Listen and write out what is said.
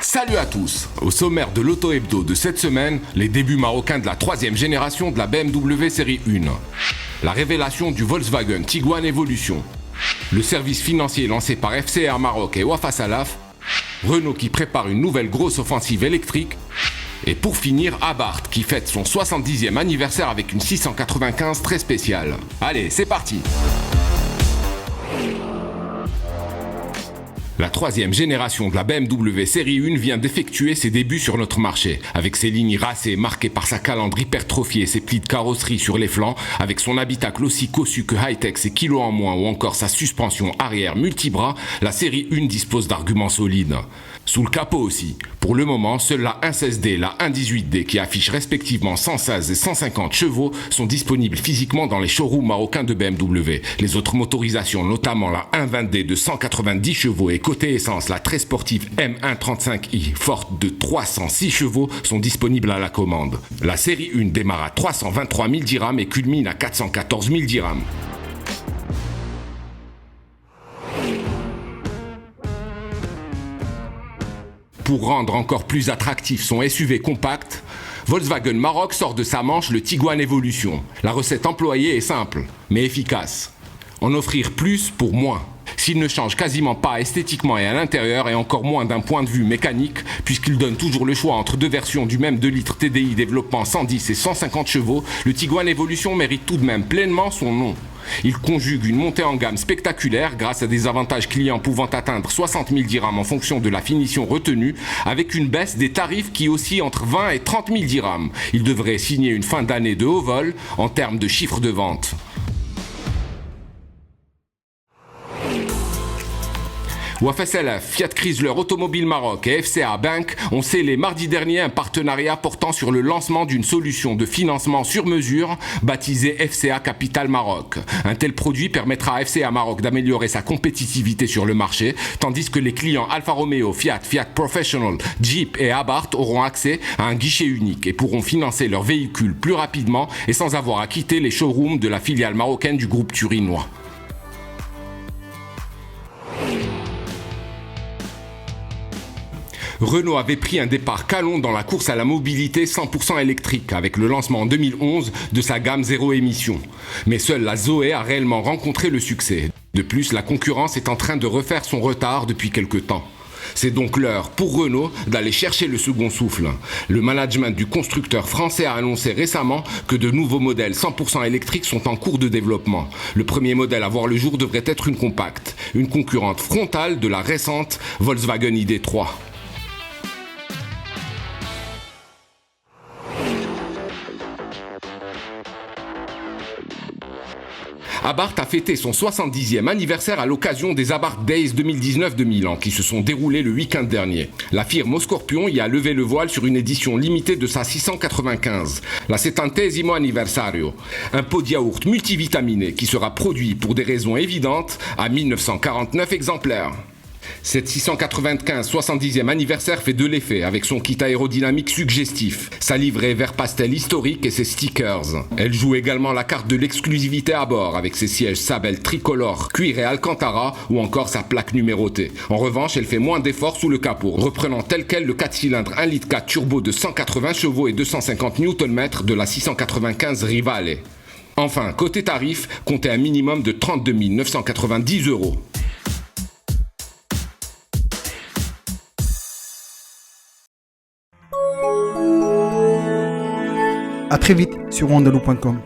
Salut à tous. Au sommaire de l'Auto Hebdo de cette semaine, les débuts marocains de la troisième génération de la BMW série 1. La révélation du Volkswagen Tiguan Evolution. Le service financier lancé par FCA Maroc et Wafa Salaf. Renault qui prépare une nouvelle grosse offensive électrique. Et pour finir, Abarth qui fête son 70e anniversaire avec une 695 très spéciale. Allez, c'est parti. La troisième génération de la BMW série 1 vient d'effectuer ses débuts sur notre marché, avec ses lignes racées marquées par sa calandre hypertrophiée et ses plis de carrosserie sur les flancs, avec son habitacle aussi cossu que high-tech, ses kilos en moins ou encore sa suspension arrière multibras, la série 1 dispose d'arguments solides. Sous le capot aussi. Pour le moment, seuls la 116D et la 118D qui affichent respectivement 116 et 150 chevaux sont disponibles physiquement dans les showrooms marocains de BMW. Les autres motorisations, notamment la 120D de 190 chevaux et côté essence, la très sportive M135i forte de 306 chevaux sont disponibles à la commande. La série 1 démarre à 323 000 dirhams et culmine à 414 000 dirhams. Pour rendre encore plus attractif son SUV compact, Volkswagen Maroc sort de sa manche le Tiguan Evolution. La recette employée est simple, mais efficace. En offrir plus pour moins. S'il ne change quasiment pas esthétiquement et à l'intérieur, et encore moins d'un point de vue mécanique, puisqu'il donne toujours le choix entre deux versions du même 2 litres TDI développant 110 et 150 chevaux, le Tiguan Evolution mérite tout de même pleinement son nom. Il conjugue une montée en gamme spectaculaire grâce à des avantages clients pouvant atteindre 60 000 dirhams en fonction de la finition retenue, avec une baisse des tarifs qui oscille entre 20 et 30 000 dirhams. Il devrait signer une fin d'année de haut vol en termes de chiffre de vente. Wafa Salaf, Fiat Chrysler Automobile Maroc et FCA Bank ont scellé mardi dernier un partenariat portant sur le lancement d'une solution de financement sur mesure baptisée FCA Capital Maroc. Un tel produit permettra à FCA Maroc d'améliorer sa compétitivité sur le marché, tandis que les clients Alfa Romeo, Fiat, Fiat Professional, Jeep et Abarth auront accès à un guichet unique et pourront financer leurs véhicules plus rapidement et sans avoir à quitter les showrooms de la filiale marocaine du groupe turinois. Renault avait pris un départ canon dans la course à la mobilité 100% électrique avec le lancement en 2011 de sa gamme zéro émission. Mais seule la Zoé a réellement rencontré le succès. De plus, la concurrence est en train de refaire son retard depuis quelque temps. C'est donc l'heure pour Renault d'aller chercher le second souffle. Le management du constructeur français a annoncé récemment que de nouveaux modèles 100% électriques sont en cours de développement. Le premier modèle à voir le jour devrait être une compacte, une concurrente frontale de la récente Volkswagen ID.3. Abarth a fêté son 70e anniversaire à l'occasion des Abarth Days 2019 de Milan qui se sont déroulés le week-end dernier. La firme au Scorpion y a levé le voile sur une édition limitée de sa 695, la 70° anniversario, un pot de yaourt multivitaminé qui sera produit pour des raisons évidentes à 1949 exemplaires. Cette 695 70e anniversaire fait de l'effet avec son kit aérodynamique suggestif, sa livrée vert pastel historique et ses stickers. Elle joue également la carte de l'exclusivité à bord avec ses sièges Sabel tricolore, cuir et Alcantara ou encore sa plaque numérotée. En revanche, elle fait moins d'efforts sous le capot, reprenant tel quel le 4 cylindres 1,4 litre turbo de 180 chevaux et 250 Nm de la 695 Rivale. Enfin, côté tarif, comptez un minimum de 32 990 €. À très vite sur Wandaloo.com.